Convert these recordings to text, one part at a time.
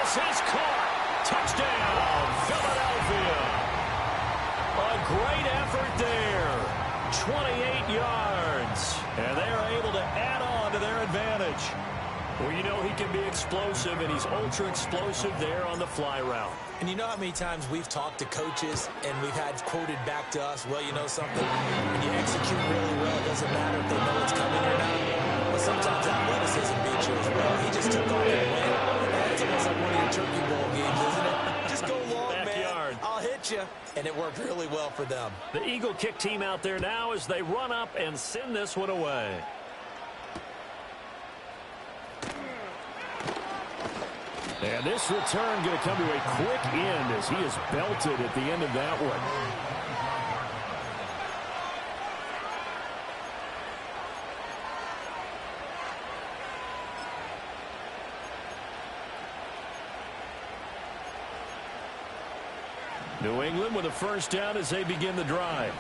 This is caught. Touchdown, Philadelphia. A great effort there. 28 yards. And they're able to add on to their advantage. Well, you know he can be explosive, and he's ultra-explosive there on the fly route. And you know how many times we've talked to coaches and we've had quoted back to us, well, you know something, when you execute really well, it doesn't matter if they know it's coming or not. But sometimes athleticism beats you as well. He just took off and went. It's almost like one of your Turkey Bowl games, isn't it? Just go long, Backyard. man. I'll hit you. And it worked really well for them. The Eagle kick team out there now as they run up and send this one away. And this return going to come to a quick end as he is belted at the end of that one. New England with a first down as they begin the drive.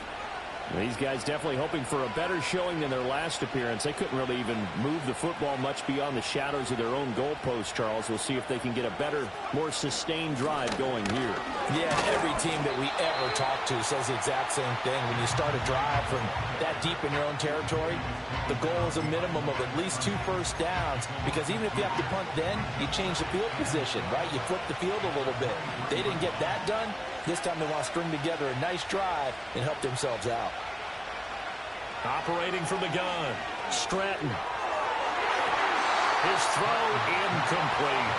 These guys definitely hoping for a better showing than their last appearance. They couldn't really even move the football much beyond the shadows of their own goalpost, Charles. We'll see if they can get a better, more sustained drive going here. Yeah, every team that we ever talk to says the exact same thing. When you start a drive from that deep in your own territory, the goal is a minimum of at least 2 first downs, because even if you have to punt then, you change the field position, right? You flip the field a little bit. They didn't get that done. This time they want to string together a nice drive and help themselves out. Operating from the gun, Stratton. His throw incomplete.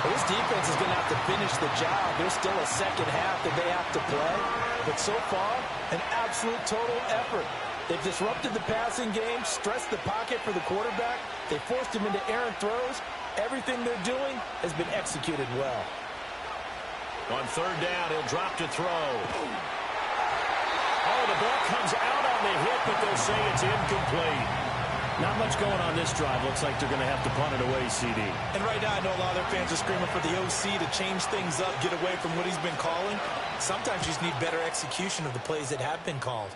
Well, this defense is going to have to finish the job. There's still a second half that they have to play. But so far, an absolute total effort. They've disrupted the passing game, stressed the pocket for the quarterback. They forced him into errant throws. Everything they're doing has been executed well. On third down, he'll drop to throw. Oh, the ball comes out on the hit, but they'll say it's incomplete. Not much going on this drive. Looks like they're going to have to punt it away, CD. And right now, I know a lot of their fans are screaming for the OC to change things up, get away from what he's been calling. Sometimes you just need better execution of the plays that have been called.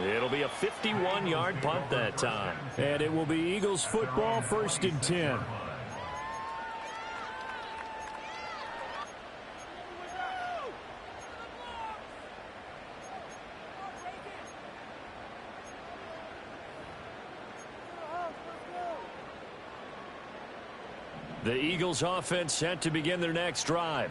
It'll be a 51-yard punt that time. And it will be Eagles football, 1st and 10. The Eagles offense set to begin their next drive.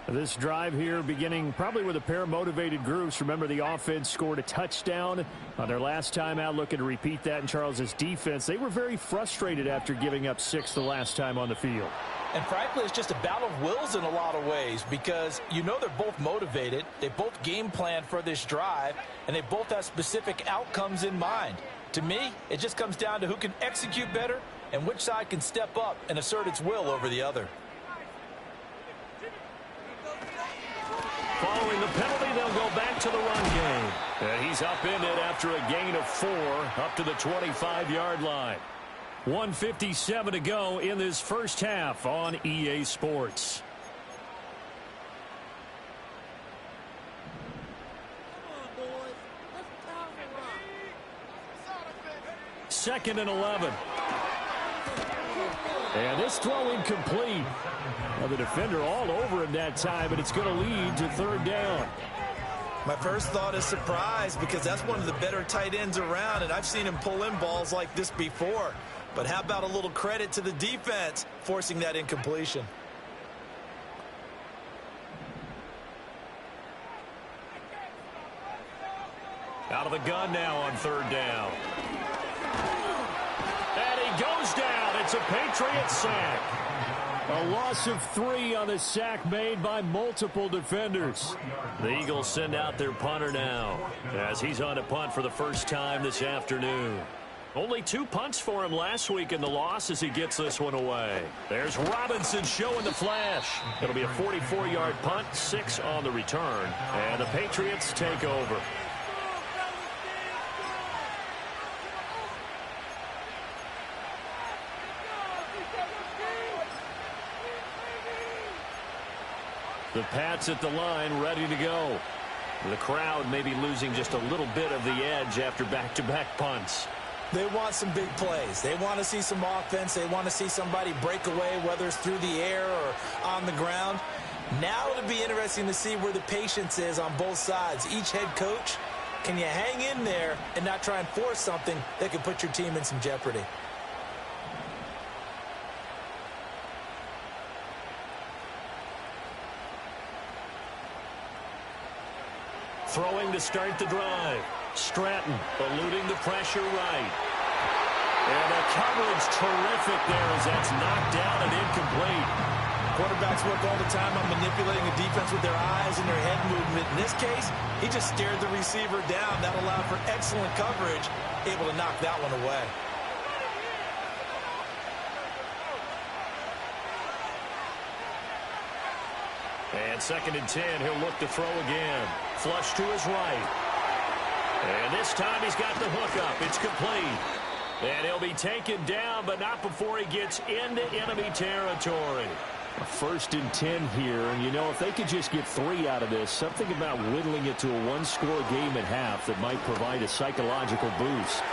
This drive here beginning probably with a pair of motivated groups. Remember, the offense scored a touchdown on their last time out, looking to repeat that in Charles's defense. They were very frustrated after giving up 6 the last time on the field. And frankly, it's just a battle of wills in a lot of ways, because you know they're both motivated. They both game plan for this drive, and they both have specific outcomes in mind. To me, it just comes down to who can execute better and which side can step up and assert its will over the other. Following the penalty, they'll go back to the run game. And he's upended after a gain of 4 up to the 25-yard line. 1:57 to go in this first half on EA Sports. Second and 11. And this throw incomplete. Well, the defender all over him that time, but it's going to lead to 3rd down. My first thought is surprise, because that's one of the better tight ends around, and I've seen him pull in balls like this before. But how about a little credit to the defense forcing that incompletion? Out of the gun now on 3rd down. And he goes down. It's a Patriot sack. A loss of 3 on the sack made by multiple defenders. The Eagles send out their punter now as he's on a punt for the first time this afternoon. Only 2 punts for him last week in the loss as he gets this one away. There's Robinson showing the flash. It'll be a 44-yard punt, 6 on the return, and the Patriots take over. The Pats at the line, ready to go. The crowd may be losing just a little bit of the edge after back-to-back punts. They want some big plays. They want to see some offense. They want to see somebody break away, whether it's through the air or on the ground. Now it'll be interesting to see where the patience is on both sides. Each head coach, can you hang in there and not try and force something that could put your team in some jeopardy? Throwing to start the drive. Stratton eluding the pressure right. And the coverage terrific there as that's knocked down and incomplete. Quarterbacks work all the time on manipulating the defense with their eyes and their head movement. In this case, he just stared the receiver down. That allowed for excellent coverage, able to knock that one away. And 2nd and 10, he'll look to throw again. Flush to his right. And this time he's got the hook up. It's complete. And he'll be taken down, but not before he gets into enemy territory. A 1st and 10 here, and you know, if they could just get 3 out of this, something about whittling it to a one-score game at half that might provide a psychological boost.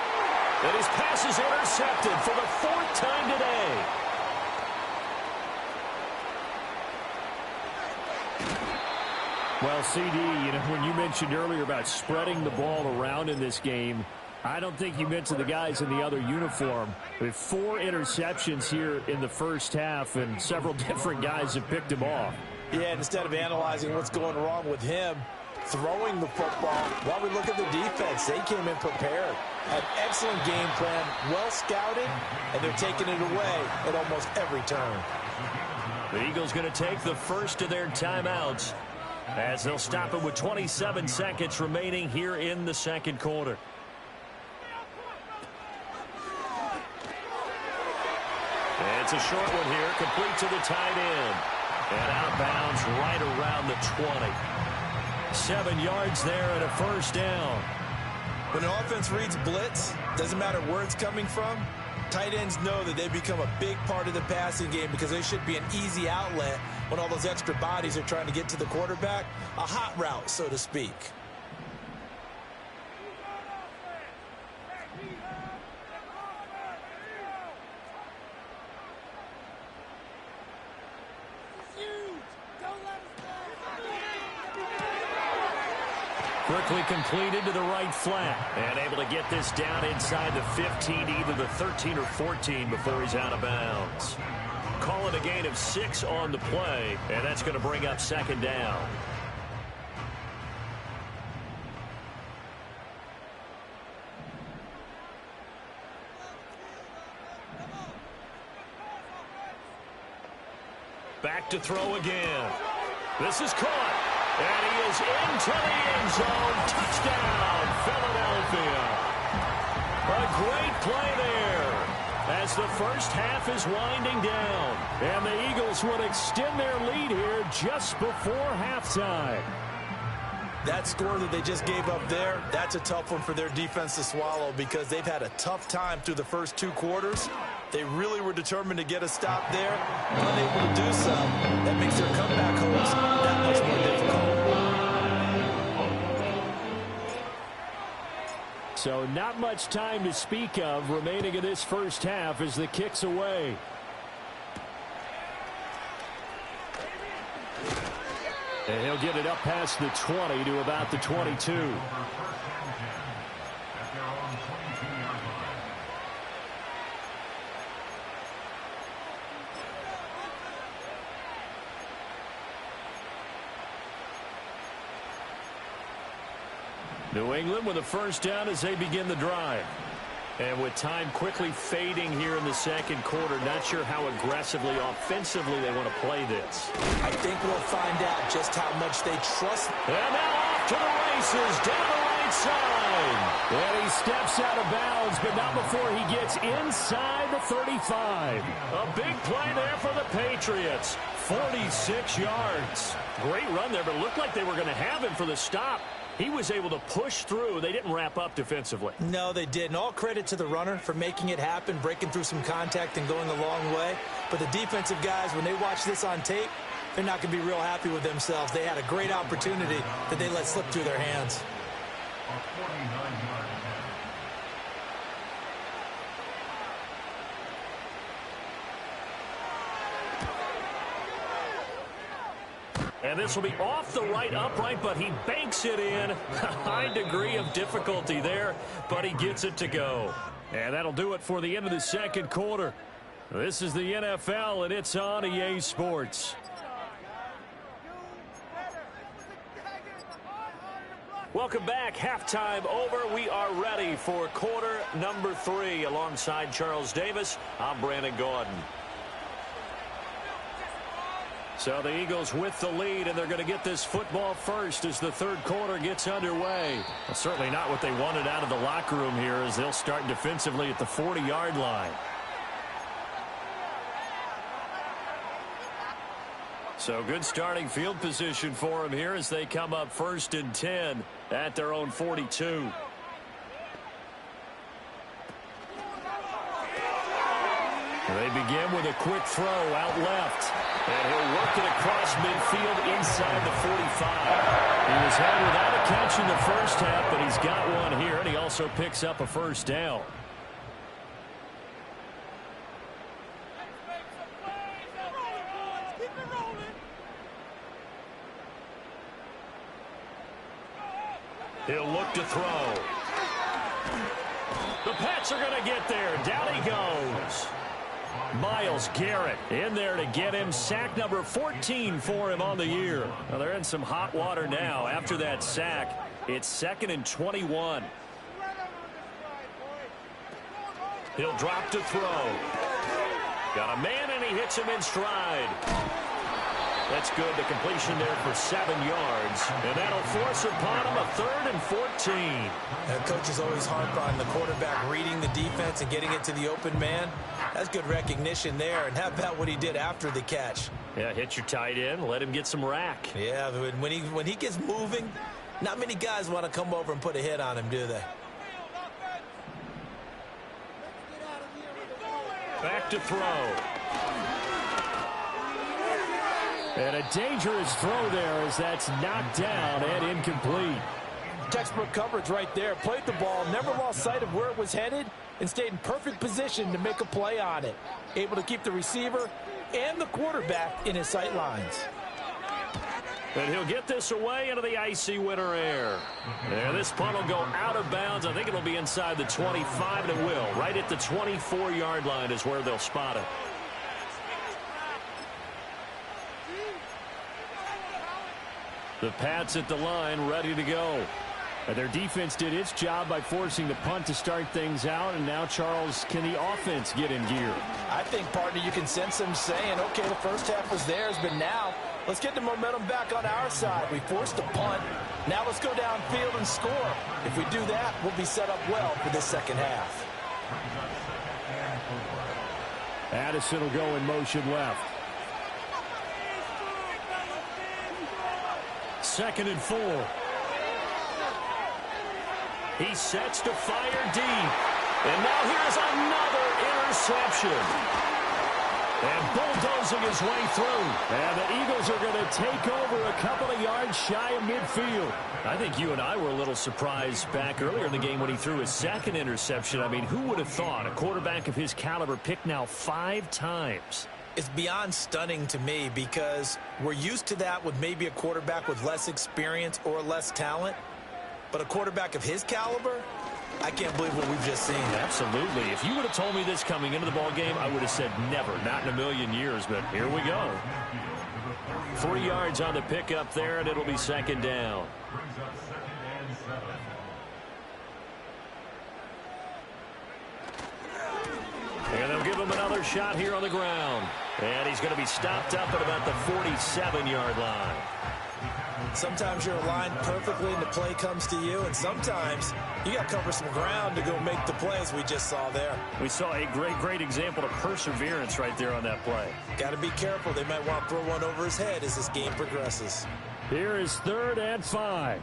And his pass is intercepted for the 4th time today. Well, CD, you know, when you mentioned earlier about spreading the ball around in this game, I don't think you meant to the guys in the other uniform. With 4 interceptions here in the first half, and several different guys have picked him off. Yeah, instead of analyzing what's going wrong with him, throwing the football, while we look at the defense, they came in prepared. An excellent game plan, well scouted, and they're taking it away at almost every turn. The Eagles going to take the first of their timeouts as they'll stop it with 27 seconds remaining here in the second quarter. And it's a short one here, complete to the tight end. And out of bounds right around the 20. 7 yards there and a first down. When an offense reads blitz, doesn't matter where it's coming from, tight ends know that they become a big part of the passing game because they should be an easy outlet when all those extra bodies are trying to get to the quarterback. A hot route, so to speak. Quickly completed to the right flat. And able to get this down inside the 15, either the 13 or 14 before he's out of bounds. Call it a gain of 6 on the play, and that's going to bring up 2nd down. Back to throw again. This is caught. And he is into the end zone. Touchdown, Philadelphia. A great play there as the first half is winding down. And the Eagles would extend their lead here just before halftime. That score that they just gave up there, that's a tough one for their defense to swallow because they've had a tough time through the first 2 quarters. They really were determined to get a stop there. Unable to do so, that makes their comeback hopes that much more difficult. So not much time to speak of remaining in this first half as the kick's away. And he'll get it up past the 20 to about the 22. New England with a first down as they begin the drive. And with time quickly fading here in the second quarter, not sure how aggressively, offensively they want to play this. I think we'll find out just how much they trust. And now off to the races, down the right side. And he steps out of bounds, but not before he gets inside the 35. A big play there for the Patriots. 46 yards. Great run there, but it looked like they were going to have him for the stop. He was able to push through. They didn't wrap up defensively. No, they didn't. All credit to the runner for making it happen, breaking through some contact and going a long way. But the defensive guys, when they watch this on tape, they're not going to be real happy with themselves. They had a great opportunity that they let slip through their hands. And this will be off the right upright, but he banks it in. A high degree of difficulty there, but he gets it to go. And that'll do it for the end of the second quarter. This is the NFL, and it's on EA Sports. Welcome back. Halftime over. We are ready for quarter number 3. Alongside Charles Davis, I'm Brandon Gaudin. So the Eagles with the lead, and they're going to get this football first as the third quarter gets underway. Well, certainly not what they wanted out of the locker room here, as they'll start defensively at the 40-yard line. So good starting field position for them here as they come up 1st and 10 at their own 42. They begin with a quick throw out left. And he'll work it across midfield inside the 45. He was held without a catch in the first half, but he's got one here, and he also picks up a first down. He'll look to throw. The Pats are going to get there. Down he goes. Myles Garrett in there to get him. Sack number 14 for him on the year. Now they're in some hot water now. After that sack, it's 2nd and 21. He'll drop to throw. Got a man, and he hits him in stride. That's good. The completion there for 7 yards. And that'll force upon him a 3rd and 14. Coaches always harp on the quarterback reading the defense and getting it to the open man. That's good recognition there. And how about what he did after the catch? Yeah, hit your tight end. Let him get some rack. Yeah, when he gets moving, not many guys want to come over and put a hit on him, do they? Back to throw. And a dangerous throw there as that's knocked down and incomplete. Textbook coverage right there. Played the ball, never lost sight of where it was headed, and stayed in perfect position to make a play on it. Able to keep the receiver and the quarterback in his sight lines. And he'll get this away into the icy winter air. And this punt will go out of bounds. I think it'll be inside the 25, and it will. Right at the 24-yard line is where they'll spot it. The Pats at the line, ready to go. And their defense did its job by forcing the punt to start things out. And now, Charles, can the offense get in gear? I think, partner, you can sense them saying, okay, the first half was theirs, but now let's get the momentum back on our side. We forced a punt. Now let's go downfield and score. If we do that, we'll be set up well for this second half. Addison will go in motion left. 2nd and 4. He sets to fire deep. And now here's another interception. And bulldozing his way through. And the Eagles are going to take over a couple of yards shy of midfield. I think you and I were a little surprised back earlier in the game when he threw his 2nd interception. I mean, who would have thought a quarterback of his caliber picked now 5 times? It's beyond stunning to me because we're used to that with maybe a quarterback with less experience or less talent. But a quarterback of his caliber, I can't believe what we've just seen. Absolutely. If you would have told me this coming into the ball game, I would have said never, not in a million years. But here we go. 3 yards on the pickup there, and it'll be 2nd down. And they'll give him another shot here on the ground. And he's going to be stopped up at about the 47-yard line. Sometimes you're aligned perfectly and the play comes to you, and sometimes you got to cover some ground to go make the plays we just saw there. We saw a great example of perseverance right there on that play. Got to be careful. They might want to throw one over his head as this game progresses. Here is 3rd and 5.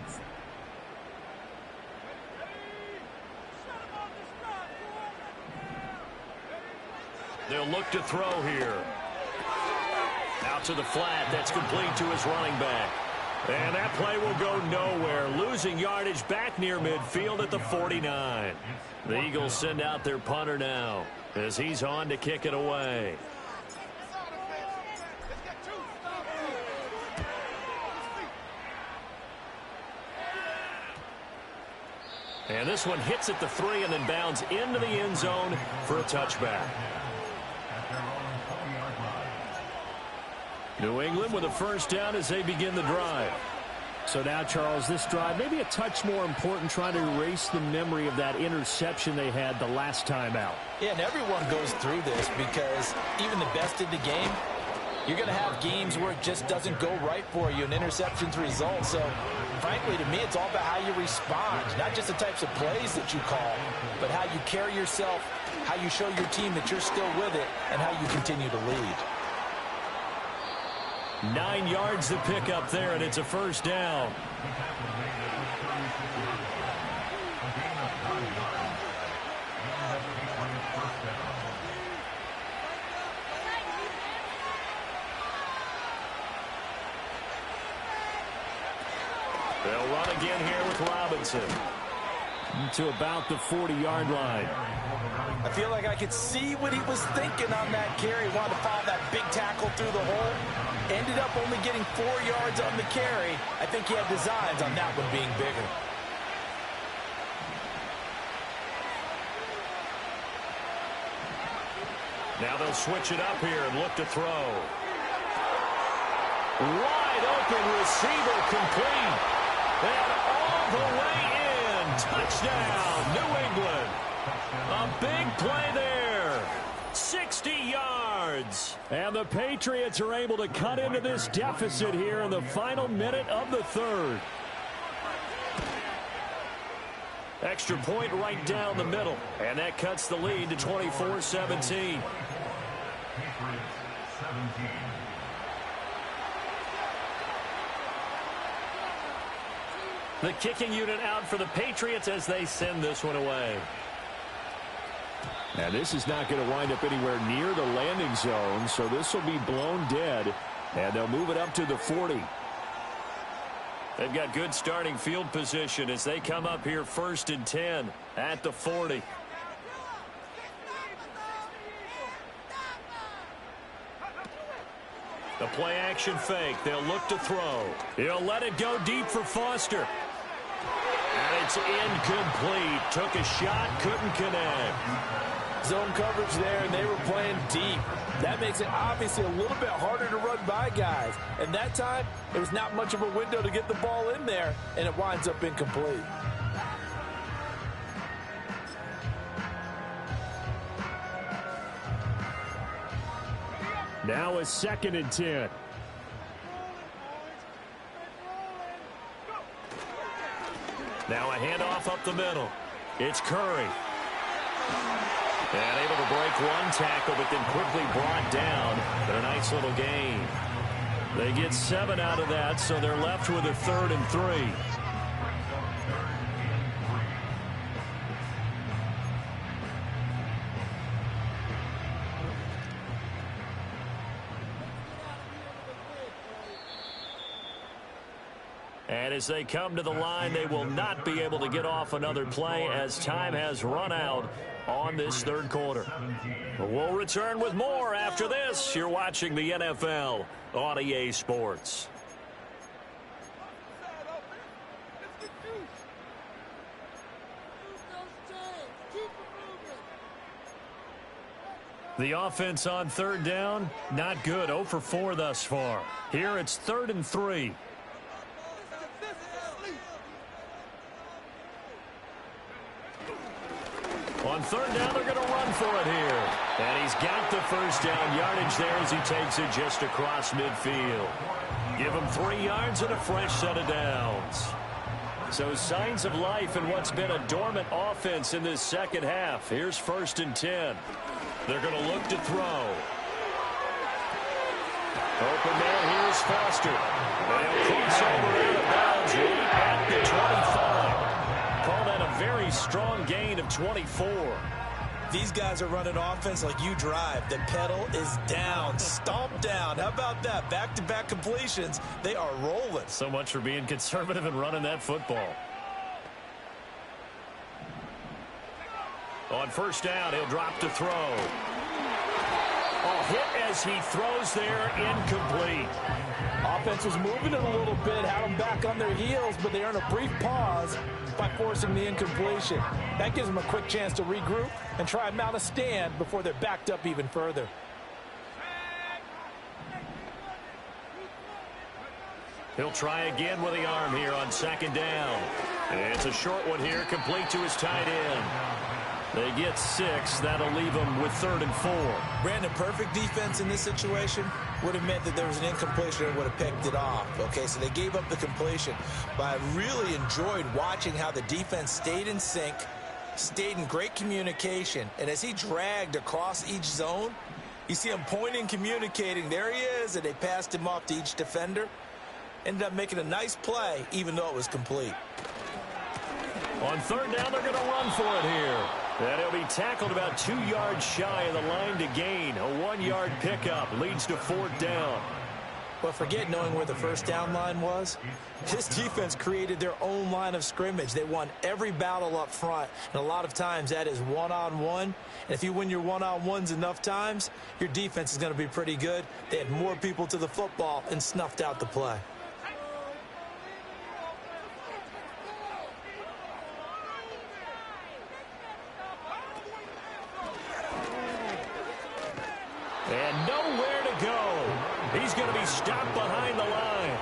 They'll look to throw here. Out to the flat. That's complete to his running back. And that play will go nowhere. Losing yardage back near midfield at the 49. The Eagles send out their punter now as he's on to kick it away. And this one hits at the 3 and then bounds into the end zone for a touchback. New England with a first down as they begin the drive. So now, Charles, this drive maybe a touch more important, trying to erase the memory of that interception they had the last time out. Yeah, and everyone goes through this because even the best in the game, you're going to have games where it just doesn't go right for you, and interceptions result. So, frankly, to me, it's all about how you respond, not just the types of plays that you call, but how you carry yourself, how you show your team that you're still with it, and how you continue to lead. 9 yards to pick up there, and it's a first down. They'll run again here with Robinson. To about the 40-yard line. I feel like I could see what he was thinking on that carry. Wanted to follow that big tackle through the hole. Ended up only getting 4 yards on the carry. I think he had designs on that one being bigger. Now they'll switch it up here and look to throw. Wide open receiver complete. And all the way in. Touchdown, New England. A big play there. 60 yards. And the Patriots are able to cut into this deficit here in the final minute of the third. Extra point right down the middle. And that cuts the lead to 24-17. The kicking unit out for the Patriots as they send this one away. Now this is not going to wind up anywhere near the landing zone, so this will be blown dead, and they'll move it up to the 40. They've got good starting field position as they come up here 1st and 10 at the 40. The play action fake. They'll look to throw. He'll let it go deep for Foster. And it's incomplete. Took a shot, couldn't connect. Zone coverage there, and they were playing deep. That makes it obviously a little bit harder to run by guys. And that time, there was not much of a window to get the ball in there, and it winds up incomplete. Now a 2nd and 10. Now a handoff up the middle. It's Curry. And able to break one tackle, but then quickly brought down. But a nice little gain. They get 7 out of that, so they're left with a 3rd and 3. And as they come to the line, they will not be able to get off another play as time has run out on this 3rd quarter. We'll return with more after this. You're watching the NFL on EA Sports. The offense on 3rd down, not good. 0 for 4 thus far. Here it's 3rd and 3. On 3rd down, they're going to run for it here. And he's got the first down yardage there as he takes it just across midfield. Give him 3 yards and a fresh set of downs. So signs of life in what's been a dormant offense in this second half. Here's 1st and 10. They're going to look to throw. Open man, here's Foster. They'll cross over out of bounds right at the 25. Call that a very strong gain of 24. These guys are running offense like you drive. The pedal is down, stomp down. How about that? Back-to-back completions. They are rolling. So much for being conservative and running that football. On 1st down, he'll drop to throw. Oh, hit as he throws there, incomplete. Offense was moving it a little bit, had them back on their heels, but they earned a brief pause by forcing the incompletion. That gives them a quick chance to regroup and try and mount a stand before they're backed up even further. He'll try again with the arm here on second down. It's a short one here, complete to his tight end. They get 6. That'll leave them with 3rd and 4. Brandon, perfect defense in this situation would have meant that there was an incompletion and would have picked it off. Okay, so they gave up the completion. But I really enjoyed watching how the defense stayed in sync, stayed in great communication. And as he dragged across each zone, you see him pointing, communicating. There he is, and they passed him off to each defender. Ended up making a nice play, even though it was complete. On 3rd down, they're going to run for it here. And he'll be tackled about 2 yards shy of the line to gain. A 1-yard pickup leads to 4th down. But forget knowing where the first down line was. This defense created their own line of scrimmage. They won every battle up front, and a lot of times that is one-on-one. And if you win your one-on-ones enough times, your defense is going to be pretty good. They had more people to the football and snuffed out the play. And nowhere to go. He's going to be stopped behind the line.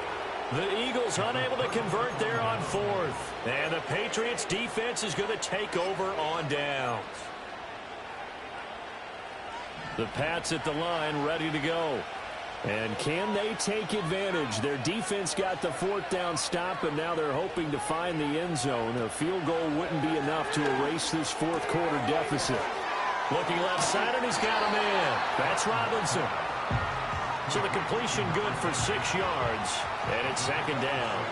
The Eagles unable to convert there on 4th. And the Patriots defense is going to take over on downs. The Pats at the line ready to go. And can they take advantage? Their defense got the 4th down stop, and now they're hoping to find the end zone. A field goal wouldn't be enough to erase this 4th quarter deficit. Looking left side, and he's got him in. That's Robinson. So the completion good for 6 yards, and it's 2nd down.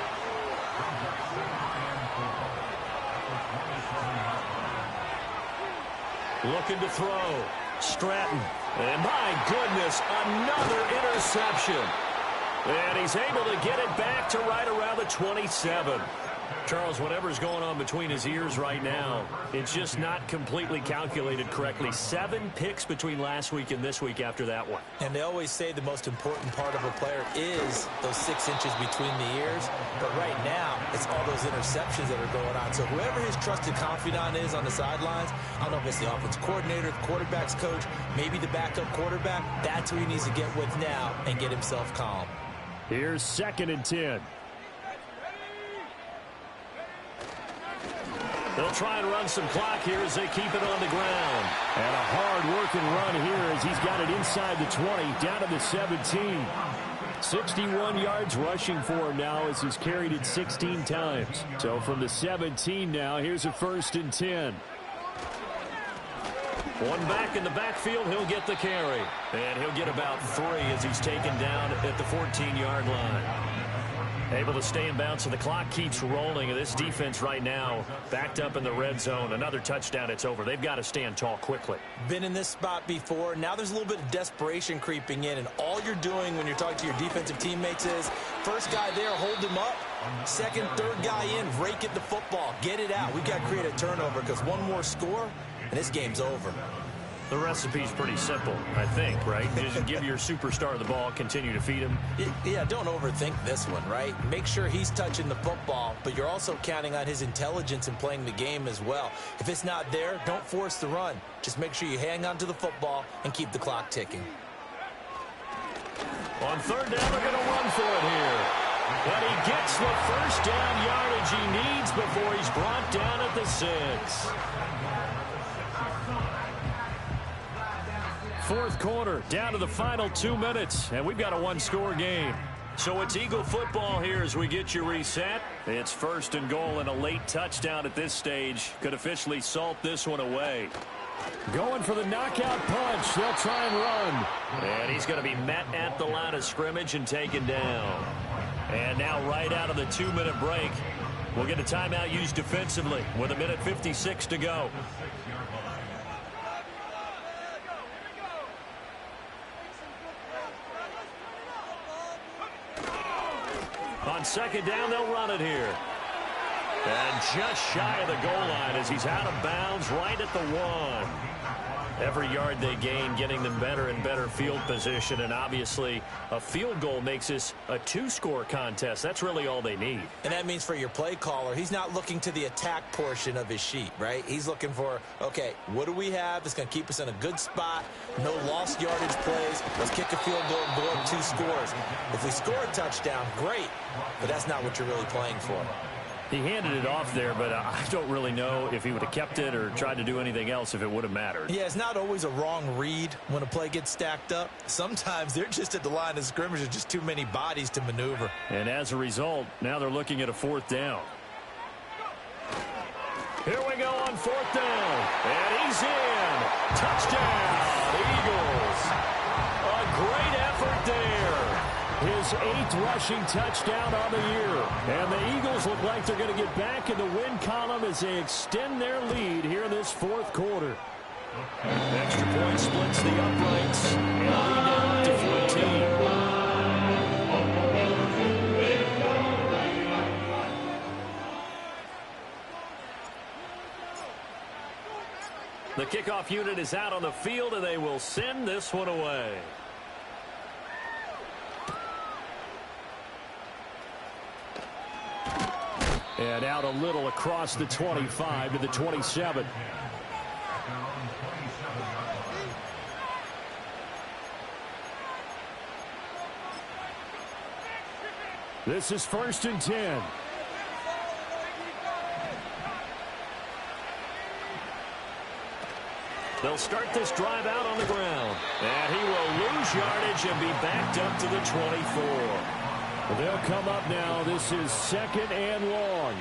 Looking to throw. Stratton. And my goodness, another interception. And he's able to get it back to right around the 27. Charles, whatever's going on between his ears right now, it's just not completely calculated correctly. 7 picks between last week and this week after that one. And they always say the most important part of a player is those 6 inches between the ears. But right now, it's all those interceptions that are going on. So whoever his trusted confidant is on the sidelines, I don't know if it's the offense coordinator, the quarterback's coach, maybe the backup quarterback, that's who he needs to get with now and get himself calm. Here's 2nd and 10. They'll try and run some clock here as they keep it on the ground. And a hard-working run here as he's got it inside the 20, down to the 17. 61 yards rushing for him now as he's carried it 16 times. So from the 17 now, here's a 1st and 10. One back in the backfield, he'll get the carry. And he'll get about 3 as he's taken down at the 14-yard line. Able to stay in bounds, so the clock keeps rolling. And this defense right now backed up in the red zone. Another touchdown, it's over. They've got to stand tall quickly. Been in this spot before. Now there's a little bit of desperation creeping in. And all you're doing when you're talking to your defensive teammates is, first guy there, hold him up. Second, third guy in, rake at the football. Get it out. We've got to create a turnover because one more score, and this game's over. The recipe's pretty simple, I think, right? Just give your superstar the ball, continue to feed him. Yeah, don't overthink this one, right? Make sure he's touching the football, but you're also counting on his intelligence in playing the game as well. If it's not there, don't force the run. Just make sure you hang on to the football and keep the clock ticking. On 3rd down, they're going to run for it here. And he gets the first down yardage he needs before he's brought down at the 6. 4th quarter, down to the final 2 minutes, and we've got a 1-score game. So it's Eagle football here as we get you reset. It's 1st and goal, and a late touchdown at this stage could officially salt this one away. Going for the knockout punch. They'll try and run. And he's going to be met at the line of scrimmage and taken down. And now right out of the 2-minute break, we'll get a timeout used defensively with 1:56 to go. On 2nd down, they'll run it here. And just shy of the goal line as he's out of bounds right at the 1. Every yard they gain, getting them better and better field position. And obviously, a field goal makes this a two-score contest. That's really all they need. And that means for your play caller, he's not looking to the attack portion of his sheet, right? He's looking for, okay, what do we have that's going to keep us in a good spot? No lost yardage plays. Let's kick a field goal and go up 2 scores. If we score a touchdown, great. But that's not what you're really playing for. He handed it off there, but I don't really know if he would have kept it or tried to do anything else if it would have mattered. Yeah, it's not always a wrong read when a play gets stacked up. Sometimes they're just at the line of scrimmage. There's just too many bodies to maneuver. And as a result, now they're looking at a 4th down. Here we go on 4th down. And he's in. Touchdown, Eagles. A great effort there. His 8th rushing touchdown on the year. And the Eagles look like they're going to get back in the win column as they extend their lead here in this 4th quarter. Extra point splits the uprights and lead down to 14. The kickoff unit is out on the field, and they will send this one away. And out a little across the 25 to the 27. This is 1st and 10. They'll start this drive out on the ground. And he will lose yardage and be backed up to the 24. They'll come up now. This is 2nd and long.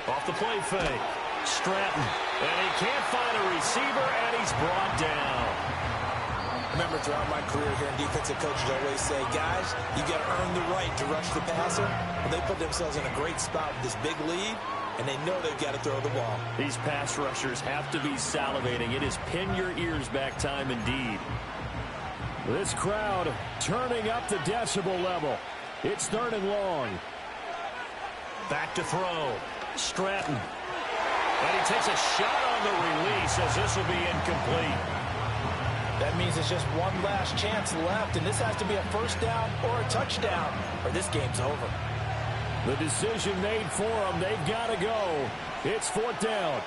Off the play fake. Stratton. And he can't find a receiver, and he's brought down. Remember, throughout my career here in defensive coaches always say, guys, you got to earn the right to rush the passer. Well, they put themselves in a great spot with this big lead, and they know they've got to throw the ball. These pass rushers have to be salivating. It is pin your ears back time indeed. This crowd turning up the decibel level. It's 3rd and long. Back to throw. Stratton. And he takes a shot on the release as this will be incomplete. That means it's just one last chance left, and this has to be a 1st down or a touchdown, or this game's over. The decision made for them. They've got to go. It's 4th down.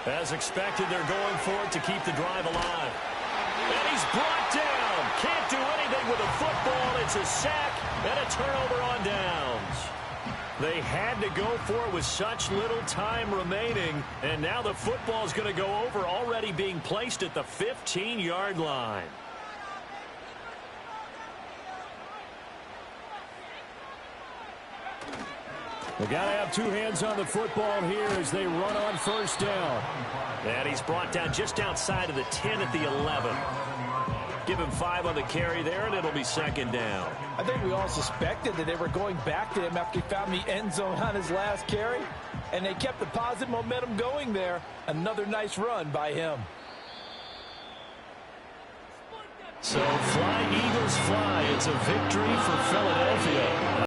As expected, they're going for it to keep the drive alive. And he's brought down. Can't do anything with a football. It's a sack and a turnover on downs. They had to go for it with such little time remaining. And now the football is going to go over, already being placed at the 15-yard line. They got to have 2 hands on the football here as they run on 1st down. And he's brought down just outside of the 10 at the 11. Give him 5 on the carry there, and it'll be 2nd down. I think we all suspected that they were going back to him after he found the end zone on his last carry, and they kept the positive momentum going there. Another nice run by him. So fly, Eagles, fly. It's a victory for Philadelphia.